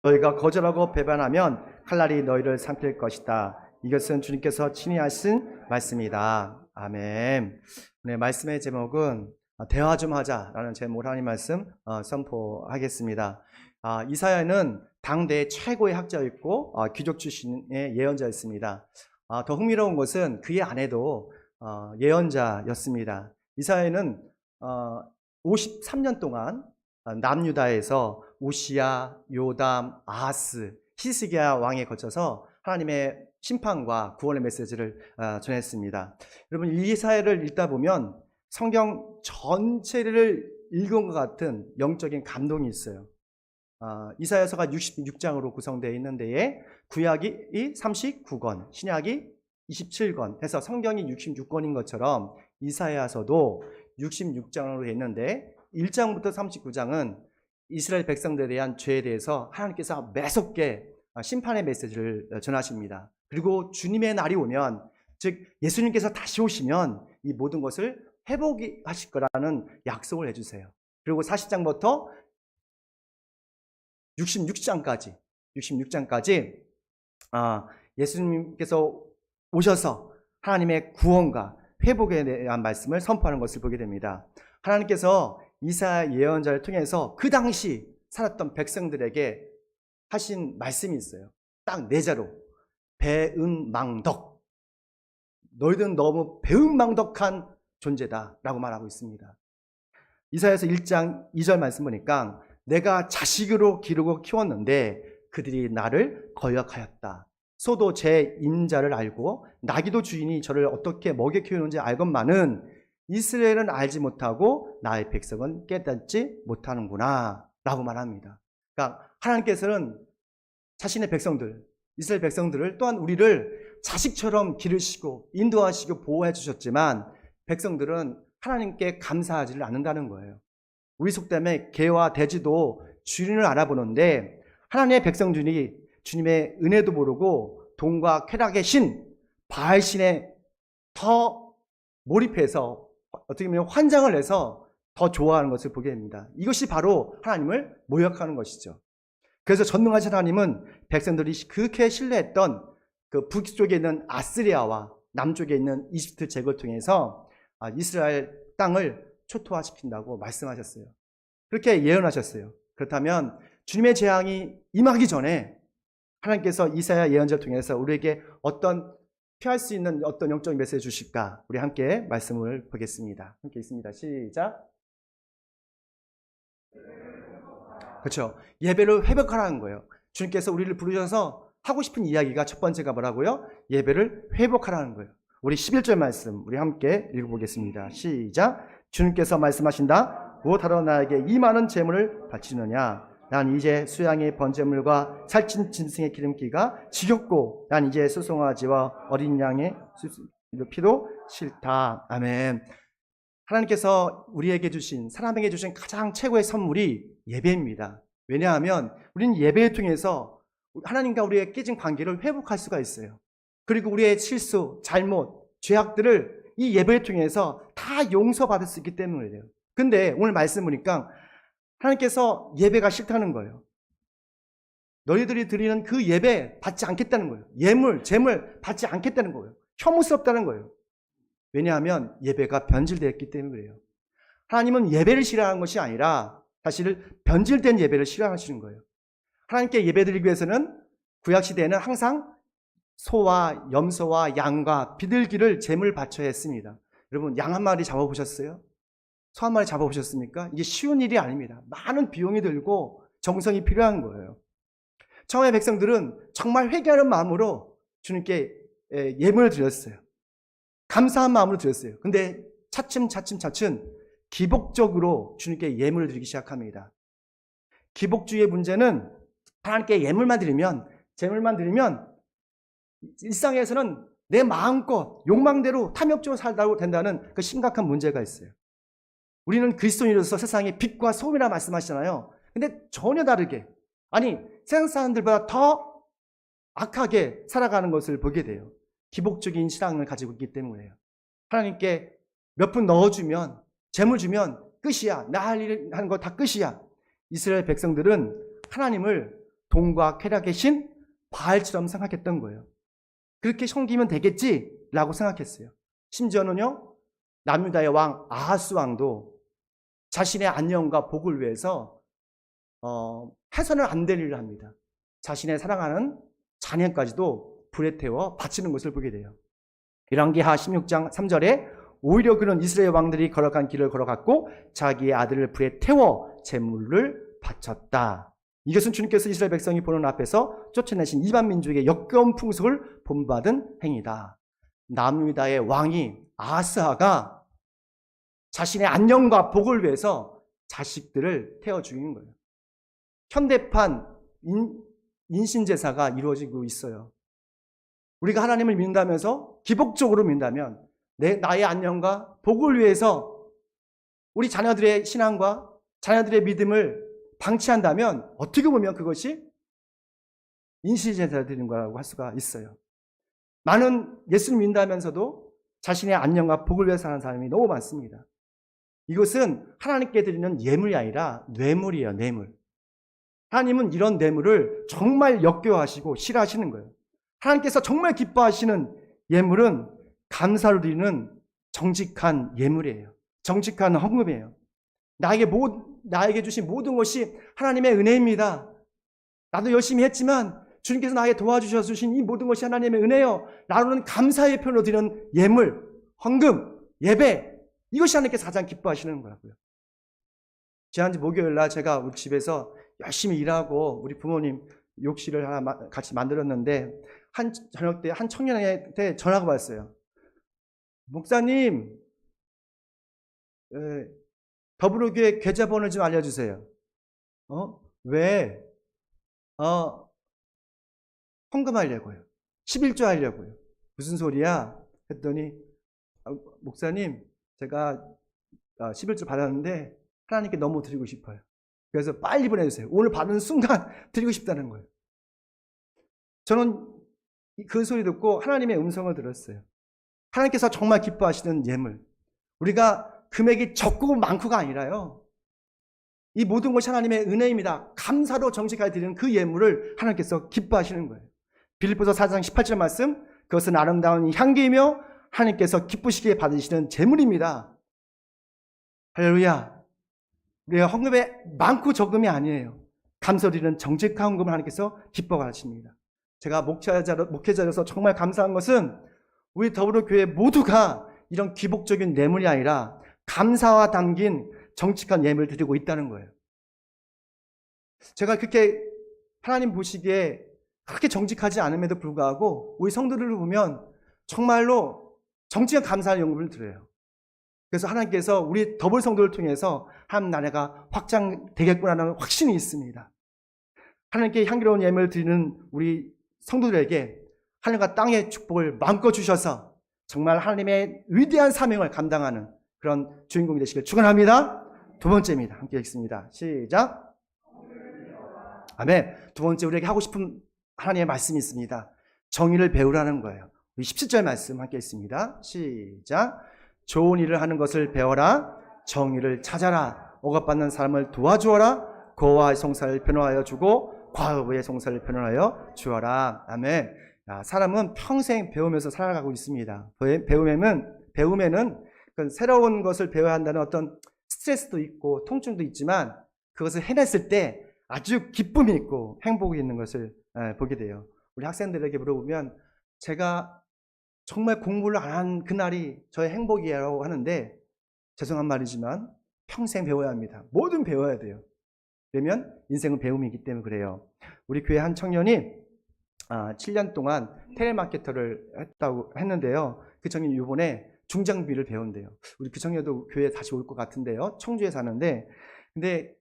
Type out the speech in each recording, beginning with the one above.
너희가 거절하고 배반하면 칼날이 너희를 삼킬 것이다. 이것은 주님께서 친히 하신 말씀이다. 아멘. 오늘 말씀의 제목은 대화 좀 하자라는 제목으로 하나님 말씀 선포하겠습니다. 이사야는 당대 최고의 학자였고 귀족 출신의 예언자였습니다. 더 흥미로운 것은 그의 아내도 예언자였습니다. 이사야는 53년 동안 남유다에서 우시야, 요담, 아하스, 히스기야 왕에 거쳐서 하나님의 심판과 구원의 메시지를 전했습니다. 여러분, 이사야를 읽다 보면 성경 전체를 읽은 것 같은 영적인 감동이 있어요. 이사야서가 66장으로 구성되어 있는데 구약이 39권, 신약이 27권 해서 성경이 66권인 것처럼 이사야서도 66장으로 되어 있는데 1장부터 39장은 이스라엘 백성들에 대한 죄에 대해서 하나님께서 매섭게 심판의 메시지를 전하십니다. 그리고 주님의 날이 오면, 즉 예수님께서 다시 오시면 이 모든 것을 회복하실 거라는 약속을 해주세요. 그리고 40장부터 66장까지 예수님께서 오셔서 하나님의 구원과 회복에 대한 말씀을 선포하는 것을 보게 됩니다. 하나님께서 이사야 예언자를 통해서 그 당시 살았던 백성들에게 하신 말씀이 있어요. 딱 네 자로. 배은망덕. 너희들은 너무 배은망덕한 존재다 라고 말하고 있습니다. 이사야서 1장 2절 말씀 보니까 내가 자식으로 기르고 키웠는데 그들이 나를 거역하였다. 소도 제 임자를 알고 나귀도 주인이 저를 어떻게 먹여 키우는지 알건만은 이스라엘은 알지 못하고 나의 백성은 깨닫지 못하는구나 라고 말합니다. 그러니까 하나님께서는 자신의 백성들, 이스라엘 백성들을 또한 우리를 자식처럼 기르시고 인도하시고 보호해 주셨지만 백성들은 하나님께 감사하지를 않는다는 거예요. 우리 속담에 개와 돼지도 주인을 알아보는데 하나님의 백성들이 주님의 은혜도 모르고 돈과 쾌락의 신, 바알신에 더 몰입해서 어떻게 보면 환장을 해서 더 좋아하는 것을 보게 됩니다. 이것이 바로 하나님을 모욕하는 것이죠. 그래서 전능하신 하나님은 백성들이 그렇게 신뢰했던 그 북쪽에 있는 아스리아와 남쪽에 있는 이집트 제국을 통해서 이스라엘 땅을 초토화시킨다고 말씀하셨어요. 그렇게 예언하셨어요. 그렇다면 주님의 재앙이 임하기 전에 하나님께서 이사야 예언자를 통해서 우리에게 어떤 피할 수 있는 어떤 영적인 메시지 주실까? 우리 함께 말씀을 보겠습니다. 함께 있습니다. 시작. 그렇죠. 예배를 회복하라는 거예요. 주님께서 우리를 부르셔서 하고 싶은 이야기가 첫 번째가 뭐라고요? 예배를 회복하라는 거예요. 우리 11절 말씀 우리 함께 읽어보겠습니다. 시작. 주님께서 말씀하신다. 무엇하러 나에게 이 많은 재물을 바치느냐? 난 이제 수양의 번제물과 살찐 짐승의 기름기가 지겹고 난 이제 수송아지와 어린 양의 피도 싫다. 아멘. 하나님께서 우리에게 주신, 사람에게 주신 가장 최고의 선물이 예배입니다. 왜냐하면 우리는 예배를 통해서 하나님과 우리의 깨진 관계를 회복할 수가 있어요. 그리고 우리의 실수, 잘못, 죄악들을 이 예배를 통해서 다 용서받을 수 있기 때문이에요. 근데 오늘 말씀 보니까 하나님께서 예배가 싫다는 거예요. 너희들이 드리는 그 예배 받지 않겠다는 거예요. 예물, 재물 받지 않겠다는 거예요. 혐오스럽다는 거예요. 왜냐하면 예배가 변질되었기 때문에 그래요. 하나님은 예배를 싫어하는 것이 아니라 사실 변질된 예배를 싫어하시는 거예요. 하나님께 예배드리기 위해서는 구약시대에는 항상 소와 염소와 양과 비둘기를 제물 바쳐야 했습니다. 여러분, 양 한 마리 잡아보셨어요? 소 한 마리 잡아보셨습니까? 이게 쉬운 일이 아닙니다. 많은 비용이 들고 정성이 필요한 거예요. 처음에 백성들은 정말 회개하는 마음으로 주님께 예물을 드렸어요. 감사한 마음으로 드렸어요. 근데 차츰 기복적으로 주님께 예물을 드리기 시작합니다. 기복주의의 문제는 하나님께 예물만 드리면, 재물만 드리면 일상에서는 내 마음껏 욕망대로 탐욕적으로 살다고 된다는 그 심각한 문제가 있어요. 우리는 그리스도인으로서 세상에 빛과 소금이라 말씀하시잖아요. 근데 전혀 다르게, 아니 세상 사람들보다 더 악하게 살아가는 것을 보게 돼요. 기복적인 신앙을 가지고 있기 때문에요. 하나님께 몇 푼 넣어주면, 재물 주면 끝이야. 나 할 일 하는 거 다 끝이야. 이스라엘 백성들은 하나님을 돈과 쾌락의 신 바알처럼 생각했던 거예요. 그렇게 섬기면 되겠지라고 생각했어요. 심지어는요, 남유다의 왕 아하스 왕도 자신의 안녕과 복을 위해서 해서는 안 될 일을 합니다. 자신의 사랑하는 자녀까지도 불에 태워 바치는 것을 보게 돼요. 열왕기하 16장 3절에 오히려 그는 이스라엘 왕들이 걸어간 길을 걸어갔고 자기의 아들을 불에 태워 제물을 바쳤다. 이것은 주님께서 이스라엘 백성이 보는 앞에서 쫓아내신 이방 민족의 역겨운 풍속을 본받은 행위다. 남유다의 왕이 아하스가 자신의 안녕과 복을 위해서 자식들을 태워 죽이는 거예요. 현대판 인신제사가 이루어지고 있어요. 우리가 하나님을 믿는다면서 기복적으로 믿는다면 나의 안녕과 복을 위해서 우리 자녀들의 신앙과 자녀들의 믿음을 방치한다면 어떻게 보면 그것이 인신제사 드리는 거라고 할 수가 있어요. 많은 예수를 믿는다면서도 자신의 안녕과 복을 위해서 사는 사람이 너무 많습니다. 이것은 하나님께 드리는 예물이 아니라 뇌물이에요. 뇌물. 하나님은 이런 뇌물을 정말 역겨워하시고 싫어하시는 거예요. 하나님께서 정말 기뻐하시는 예물은 감사로 드리는 정직한 예물이에요. 정직한 헌금이에요. 나에게 주신 모든 것이 하나님의 은혜입니다. 나도 열심히 했지만 주님께서 나에게 도와주셔서 주신 이 모든 것이 하나님의 은혜요. 나로는 감사의 표현으로 드리는 예물, 헌금, 예배, 이것이 하나님께서 가장 기뻐하시는 거라고요. 지난주 목요일 날 제가 우리 집에서 열심히 일하고 우리 부모님 욕실을 하나 같이 만들었는데 저녁 때 한 청년한테 전화가 왔어요. 목사님, 더불어교회 계좌번호 좀 알려주세요. 왜? 헌금하려고요. 11조 하려고요. 무슨 소리야? 했더니 목사님, 제가 11조 받았는데 하나님께 너무 드리고 싶어요. 그래서 빨리 보내주세요. 오늘 받은 순간 드리고 싶다는 거예요. 저는 그 소리 듣고 하나님의 음성을 들었어요. 하나님께서 정말 기뻐하시는 예물. 우리가 금액이 적고 많고가 아니라요. 이 모든 것이 하나님의 은혜입니다. 감사로 정직하게 드리는 그 예물을 하나님께서 기뻐하시는 거예요. 빌립보서 4장 18절 말씀, 그것은 아름다운 향기이며 하나님께서 기쁘시게 받으시는 제물입니다. 할렐루야. 우리가 헌금에 많고 적음이 아니에요. 감사 드리는 정직한 헌금을 하나님께서 기뻐하십니다. 제가 목회자로서 정말 감사한 것은 우리 더불어교회 모두가 이런 기복적인 뇌물이 아니라 감사와 담긴 정직한 예물을 드리고 있다는 거예요. 제가 그렇게 하나님 보시기에 그렇게 정직하지 않음에도 불구하고 우리 성도들을 보면 정말로 정직한 감사의 연금을 드려요. 그래서 하나님께서 우리 더블 성도를 통해서 한 나라가 확장되겠구나라는 확신이 있습니다. 하나님께 향기로운 예물을 드리는 우리 성도들에게 하늘과 땅의 축복을 마음껏 주셔서 정말 하나님의 위대한 사명을 감당하는 그런 주인공이 되시길 축원합니다. 두 번째입니다. 함께 읽습니다. 시작. 아멘. 두 번째 우리에게 하고 싶은 하나님의 말씀이 있습니다. 정의를 배우라는 거예요. 우리 17절 말씀 함께 읽습니다. 시작. 좋은 일을 하는 것을 배워라. 정의를 찾아라. 억압받는 사람을 도와주어라. 고아의 송사를 변호하여 주고 과부의 송사를 변호하여 주어라. 아멘. 사람은 평생 배우면서 살아가고 있습니다. 배움에는 새로운 것을 배워야 한다는 어떤 스트레스도 있고 통증도 있지만 그것을 해냈을 때 아주 기쁨이 있고 행복이 있는 것을 보게 돼요. 우리 학생들에게 물어보면 제가 정말 공부를 안 한 그날이 저의 행복이라고 하는데 죄송한 말이지만 평생 배워야 합니다. 뭐든 배워야 돼요. 그러면 인생은 배움이기 때문에 그래요. 우리 교회 한 청년이 7년 동안 텔레마케터를 했는데요. 그 청년이 이번에 중장비를 배운대요. 우리 그 청년도 교회에 다시 올 것 같은데요. 청주에 사는데 근데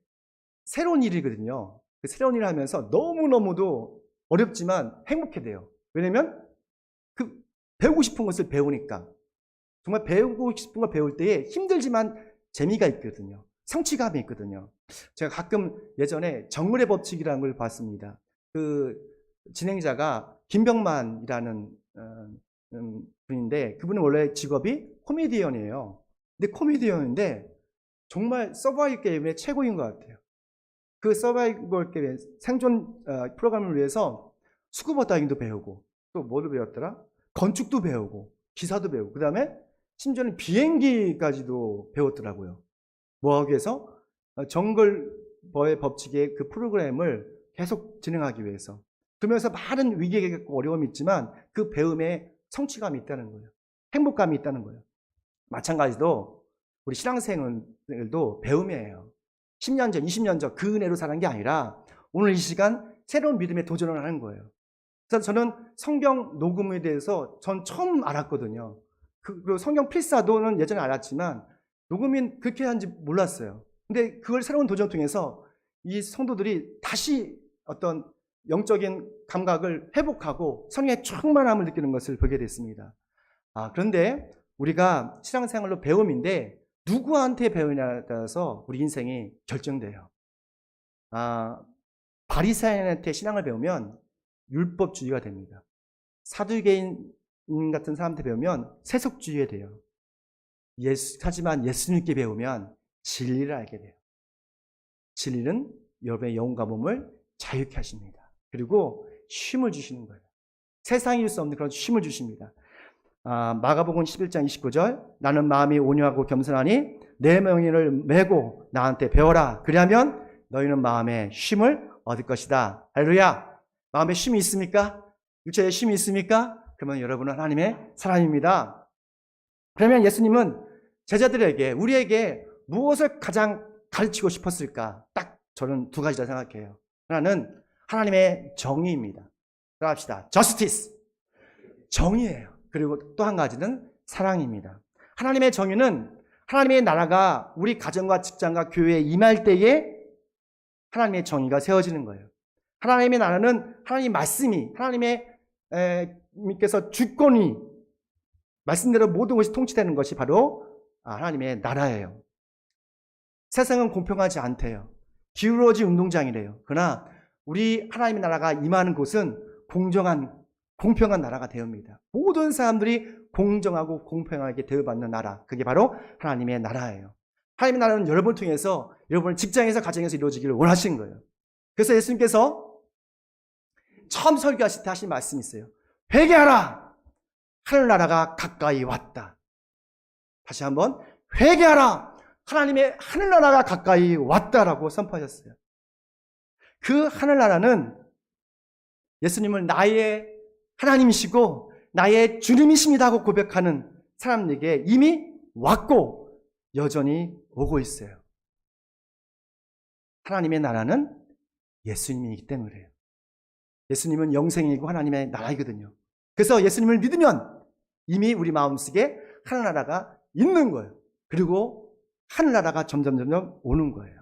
새로운 일이거든요. 그 새로운 일을 하면서 너무너무도 어렵지만 행복해 돼요. 왜냐면 그 배우고 싶은 것을 배우니까 정말 배우고 싶은 걸 배울 때에 힘들지만 재미가 있거든요. 성취감이 있거든요. 제가 가끔 예전에 정글의 법칙이라는 걸 봤습니다. 그 진행자가 김병만이라는 분인데 그분은 원래 직업이 코미디언이에요. 근데 코미디언인데 정말 서바이벌 게임의 최고인 것 같아요. 그 서바이벌 생존 프로그램을 위해서 스쿠버 다이빙도 배우고 또 뭐를 배웠더라? 건축도 배우고 기사도 배우고 그 다음에 심지어는 비행기까지도 배웠더라고요. 뭐 하기 위해서? 정글버의 법칙의 그 프로그램을 계속 진행하기 위해서. 그러면서 많은 위기가 있고 어려움이 있지만 그 배움에 성취감이 있다는 거예요. 행복감이 있다는 거예요. 마찬가지로 우리 신앙생들도 배움이에요. 10년 전, 20년 전 그 은혜로 사는 게 아니라 오늘 이 시간 새로운 믿음에 도전을 하는 거예요. 그래서 저는 성경 녹음에 대해서 전 처음 알았거든요. 그리고 성경 필사도는 예전에 알았지만 녹음이 그렇게 하는지 몰랐어요. 근데 그걸 새로운 도전 통해서 이 성도들이 다시 어떤 영적인 감각을 회복하고 성령의 충만함을 느끼는 것을 보게 됐습니다. 그런데 우리가 신앙생활로 배움인데 누구한테 배우냐에 따라서 우리 인생이 결정돼요. 바리새인한테 신앙을 배우면 율법주의가 됩니다. 사두개인 같은 사람한테 배우면 세속주의가 돼요. 하지만 예수님께 배우면 진리를 알게 돼요. 진리는 여러분의 영혼과 몸을 자유케 하십니다. 그리고 쉼을 주시는 거예요. 세상이 줄 수 없는 그런 쉼을 주십니다. 마가복음 11장 29절 나는 마음이 온유하고 겸손하니 내 명예를 메고 나한테 배워라. 그리하면 너희는 마음에 쉼을 얻을 것이다. 할렐루야. 마음에 쉼이 있습니까? 육체에 쉼이 있습니까? 그러면 여러분은 하나님의 사람입니다. 그러면 예수님은 제자들에게 우리에게 무엇을 가장 가르치고 싶었을까? 딱 저는 두 가지라 생각해요. 하나는 하나님의 정의입니다. 따라합시다. justice. 정의예요. 그리고 또 한 가지는 사랑입니다. 하나님의 정의는 하나님의 나라가 우리 가정과 직장과 교회에 임할 때에 하나님의 정의가 세워지는 거예요. 하나님의 나라는 하나님의 말씀이 하나님께서 주권이 말씀대로 모든 것이 통치되는 것이 바로 하나님의 나라예요. 세상은 공평하지 않대요. 기울어진 운동장이래요. 그러나 우리 하나님의 나라가 임하는 곳은 공평한 나라가 되옵니다. 모든 사람들이 공정하고 공평하게 대우받는 나라. 그게 바로 하나님의 나라예요. 하나님의 나라는 여러분을 통해서 여러분의 직장에서 가정에서 이루어지기를 원하신 거예요. 그래서 예수님께서 처음 설교하실 때 하신 말씀이 있어요. 회개하라! 하늘나라가 가까이 왔다. 다시 한번 회개하라! 하나님의 하늘나라가 가까이 왔다라고 선포하셨어요. 그 하늘나라는 예수님을 나의 하나님이시고 나의 주님이십니다 하고 고백하는 사람에게 이미 왔고 여전히 오고 있어요. 하나님의 나라는 예수님이기 때문이에요. 예수님은 영생이고 하나님의 나라이거든요. 그래서 예수님을 믿으면 이미 우리 마음속에 하늘나라가 있는 거예요. 그리고 하늘나라가 점점 오는 거예요.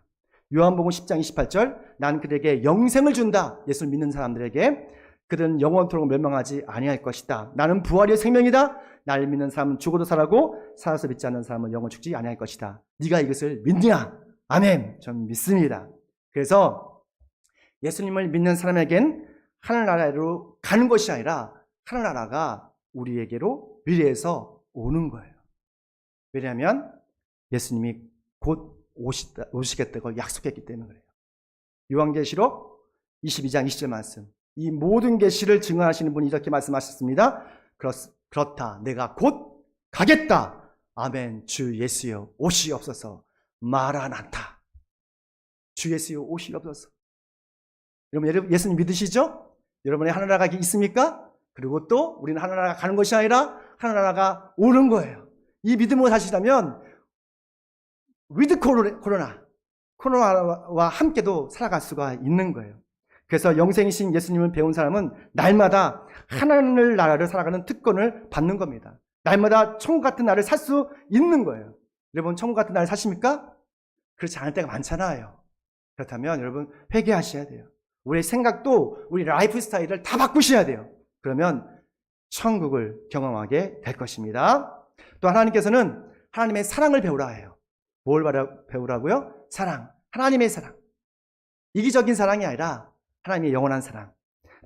요한복음 10장 28절 난 그들에게 영생을 준다. 예수를 믿는 사람들에게 그들은 영원토록 멸망하지 아니할 것이다. 나는 부활의 생명이다. 나를 믿는 사람은 죽어도 살아고 살아서 믿지 않는 사람은 영원 죽지 아니할 것이다. 네가 이것을 믿느냐? 아멘. 저는 믿습니다. 그래서 예수님을 믿는 사람에겐 하늘나라로 가는 것이 아니라 하늘나라가 우리에게로 미래에서 오는 거예요. 왜냐하면 예수님이 곧 오시겠다고 약속했기 때문에 그래요. 요한계시록 22장 20절 말씀. 이 모든 계시를 증언하시는 분이 이렇게 말씀하셨습니다. 그렇다. 내가 곧 가겠다. 아멘. 주 예수여 오시옵소서. 마라나타. 주 예수여 오시옵소서. 여러분 예수님 믿으시죠? 여러분의 하늘나라가 있습니까? 그리고 또 우리는 하늘나라가 가는 것이 아니라 하늘나라가 오는 거예요. 이 믿음을 하시다면 위드 코로나와 함께도 살아갈 수가 있는 거예요. 그래서 영생이신 예수님을 배운 사람은 날마다 하나님 나라를 살아가는 특권을 받는 겁니다. 날마다 천국 같은 나라를 살 수 있는 거예요. 여러분 천국 같은 나라를 사십니까? 그렇지 않을 때가 많잖아요. 그렇다면 여러분 회개하셔야 돼요. 우리의 생각도 우리 라이프 스타일을 다 바꾸셔야 돼요. 그러면 천국을 경험하게 될 것입니다. 또 하나님께서는 하나님의 사랑을 배우라 해요. 뭘 배우라고요? 사랑. 하나님의 사랑. 이기적인 사랑이 아니라 하나님의 영원한 사랑.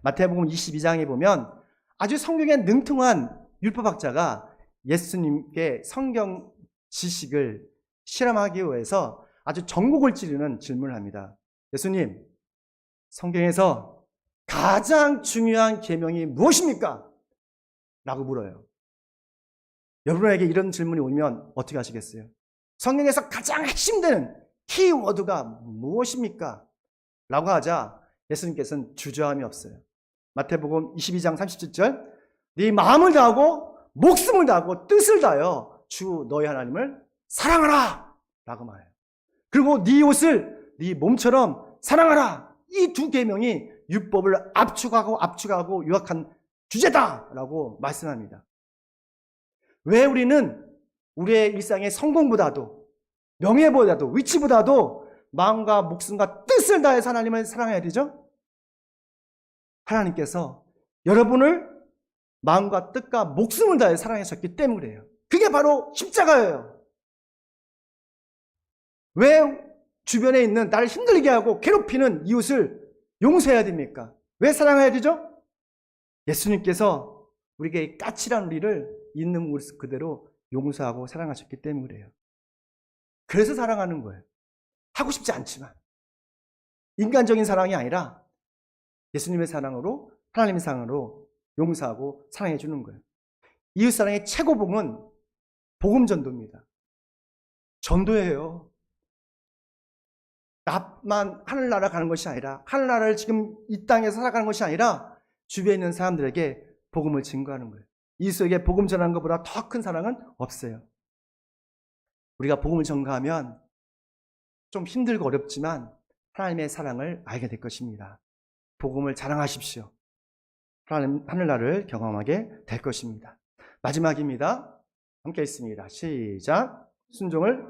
마태복음 22장에 보면 아주 성경에 능통한 율법학자가 예수님께 성경 지식을 실험하기 위해서 아주 전곡을 찌르는 질문을 합니다. 예수님, 성경에서 가장 중요한 계명이 무엇입니까? 라고 물어요. 여러분에게 이런 질문이 오면 어떻게 하시겠어요? 성경에서 가장 핵심되는 키워드가 무엇입니까? 라고 하자 예수님께서는 주저함이 없어요. 마태복음 22장 37절, 네 마음을 다하고 목숨을 다하고 뜻을 다하여 주 너희 하나님을 사랑하라 라고 말해요. 그리고 네 옷을 네 몸처럼 사랑하라. 이 두 계명이 율법을 압축하고 요약한 주제다라고 말씀합니다. 왜 우리는 우리의 일상의 성공보다도 명예보다도 위치보다도 마음과 목숨과 뜻을 다해서 하나님을 사랑해야 되죠? 하나님께서 여러분을 마음과 뜻과 목숨을 다해 사랑하셨기 때문에 그래요. 그게 바로 십자가예요. 왜 주변에 있는 나를 힘들게 하고 괴롭히는 이웃을 용서해야 됩니까? 왜 사랑해야 되죠? 예수님께서 우리에게 까칠한 우리를 있는 모습 그대로 용서하고 사랑하셨기 때문에 그래요. 그래서 사랑하는 거예요. 하고 싶지 않지만. 인간적인 사랑이 아니라 예수님의 사랑으로, 하나님의 사랑으로 용서하고 사랑해 주는 거예요. 이웃사랑의 최고봉은 복음전도입니다. 전도예요. 나만 하늘나라 가는 것이 아니라, 하늘나라를 지금 이 땅에서 살아가는 것이 아니라 주변에 있는 사람들에게 복음을 증거하는 거예요. 이웃에게 복음 전하는 것보다 더 큰 사랑은 없어요. 우리가 복음을 전가하면 좀 힘들고 어렵지만 하나님의 사랑을 알게 될 것입니다. 복음을 자랑하십시오. 하늘나라를 경험하게 될 것입니다. 마지막입니다. 함께 있습니다. 시작. 순종을.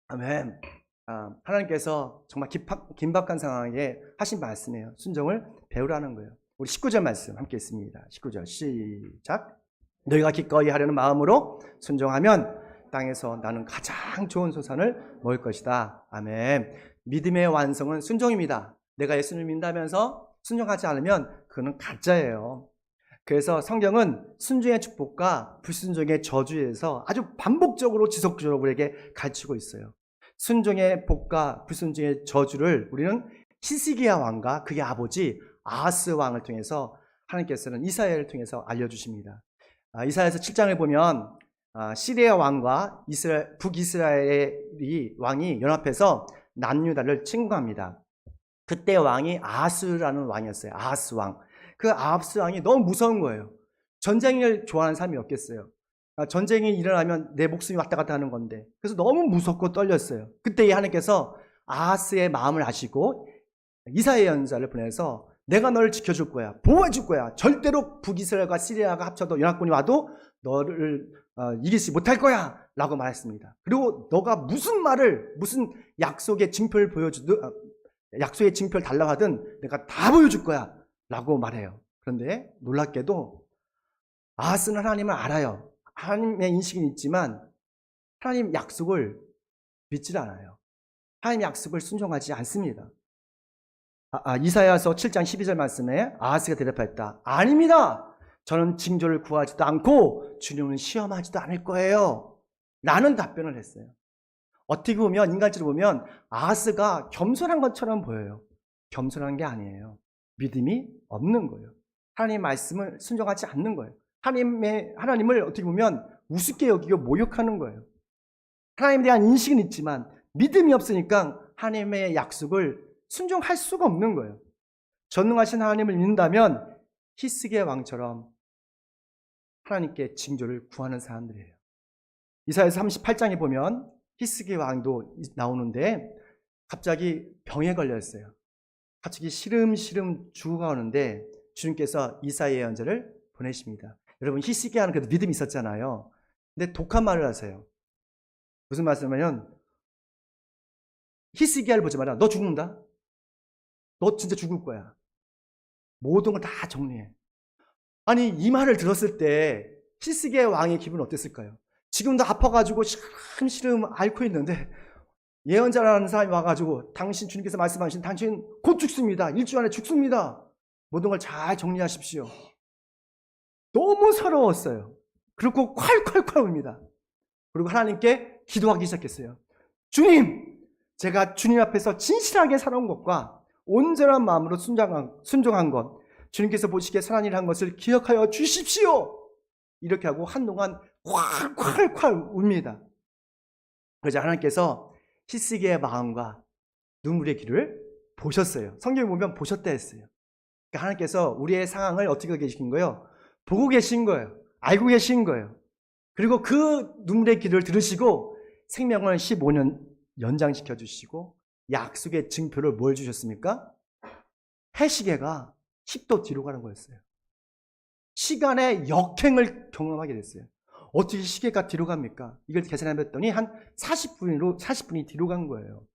아멘. 하나님께서 정말 긴박한 상황에 하신 말씀이에요. 순종을 배우라는 거예요. 우리 19절 말씀 함께 있습니다. 19절 시작. 너희가 기꺼이 하려는 마음으로 순종하면 땅에서 나는 가장 좋은 소산을 먹을 것이다. 아멘. 믿음의 완성은 순종입니다. 내가 예수님을 믿는다면서 순종하지 않으면 그는 가짜예요. 그래서 성경은 순종의 축복과 불순종의 저주에서 아주 반복적으로 지속적으로 우리에게 가르치고 있어요. 순종의 복과 불순종의 저주를 우리는 히스기야 왕과 그의 아버지 아하스 왕을 통해서 하나님께서는 이사야를 통해서 알려주십니다. 이사야서 7장을 보면 시리아 왕과 북이스라엘의 왕이 연합해서 남유다를 침공합니다. 그때 왕이 아하스라는 왕이었어요. 아하스 왕. 그 아하스 왕이 너무 무서운 거예요. 전쟁을 좋아하는 사람이 없겠어요. 전쟁이 일어나면 내 목숨이 왔다 갔다 하는 건데, 그래서 너무 무섭고 떨렸어요. 그때 하나님께서 아하스의 마음을 아시고 이사야 예언자를 보내서 내가 너를 지켜줄 거야, 보호해 줄 거야, 절대로 북이스라엘과 시리아가 합쳐도 연합군이 와도 너를 이기지 못할 거야 라고 말했습니다. 그리고 너가 무슨 말을, 무슨 약속의 징표를 약속의 징표를 달라고 하든 내가 다 보여줄 거야 라고 말해요. 그런데 놀랍게도 아하스는 하나님을 알아요. 하나님의 인식은 있지만 하나님 약속을 믿지 않아요. 하나님 약속을 순종하지 않습니다. 이사야서 7장 12절 말씀에 아하스가 대답했다. 아닙니다. 저는 징조를 구하지도 않고 주님을 시험하지도 않을 거예요 라는 답변을 했어요. 어떻게 보면, 인간적으로 보면 아하스가 겸손한 것처럼 보여요. 겸손한 게 아니에요. 믿음이 없는 거예요. 하나님의 말씀을 순종하지 않는 거예요. 하나님을 어떻게 보면 우습게 여기고 모욕하는 거예요. 하나님에 대한 인식은 있지만 믿음이 없으니까 하나님의 약속을 순종할 수가 없는 거예요. 전능하신 하나님을 믿는다면 히스기야 왕처럼 하나님께 징조를 구하는 사람들이에요. 이사야서 38장에 보면 히스기야 왕도 나오는데 갑자기 병에 걸렸어요. 갑자기 시름시름 죽어가는데 주님께서 이사야 예언자를 보내십니다. 여러분, 히스기야는 그래도 믿음이 있었잖아요. 근데 독한 말을 하세요. 무슨 말씀이냐면 히스기야를 보지 마라. 너 죽는다. 너 진짜 죽을 거야. 모든 걸 다 정리해. 아니, 이 말을 들었을 때 히스기야 왕의 기분은 어땠을까요? 지금도 아파가지고 시름시름 앓고 있는데 예언자라는 사람이 와가지고 당신, 주님께서 말씀하신 당신 곧 죽습니다. 일주일 안에 죽습니다. 모든 걸 잘 정리하십시오. 너무 서러웠어요. 그리고 콸콸콸 웁니다. 그리고 하나님께 기도하기 시작했어요. 주님, 제가 주님 앞에서 진실하게 살아온 것과 온전한 마음으로 순종한 것, 주님께서 보시기에 선한 일을 한 것을 기억하여 주십시오. 이렇게 하고 한동안 콸콸콸 웁니다. 그래서 하나님께서 히스기야의 마음과 눈물의 길을 보셨어요. 성경에 보면 보셨다 했어요. 그러니까 하나님께서 우리의 상황을 어떻게 계신 거예요? 보고 계신 거예요. 알고 계신 거예요. 그리고 그 눈물의 길을 들으시고 생명을 15년 연장시켜 주시고 약속의 증표를 뭘 주셨습니까? 해시계가 10도 뒤로 가는 거였어요. 시간의 역행을 경험하게 됐어요. 어떻게 시계가 뒤로 갑니까? 이걸 계산해봤더니 한 40분이 뒤로 간 거예요.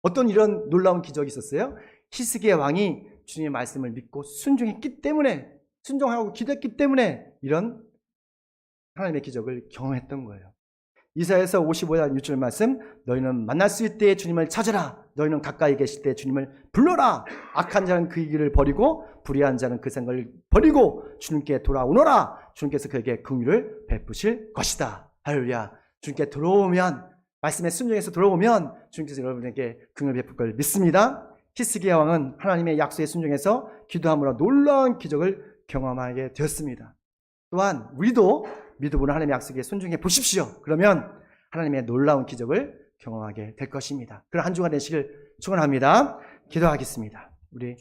어떤 이런 놀라운 기적이 있었어요? 히스기야 왕이 주님의 말씀을 믿고 순종했기 때문에, 순종하고 기도했기 때문에 이런 하나님의 기적을 경험했던 거예요. 이사야서 55장 6절 말씀, 너희는 만났을 때에 주님을 찾으라. 너희는 가까이 계실 때 주님을 불러라. 악한 자는 그 길을 버리고 불의한 자는 그 생각을 버리고 주님께 돌아오너라. 주님께서 그에게 긍휼을 베푸실 것이다. 할렐루야. 주님께 돌아오면, 말씀의 순종에서 돌아오면 주님께서 여러분에게 긍휼을 베풀 걸 믿습니다. 히스기야 왕은 하나님의 약속에 순종해서 기도함으로 놀라운 기적을 경험하게 되었습니다. 또한 우리도 믿음으로 하나님의 약속에 순종해 보십시오. 그러면 하나님의 놀라운 기적을 경험하게 될 것입니다. 그런 한 주간 되시길 축원합니다. 기도하겠습니다. 우리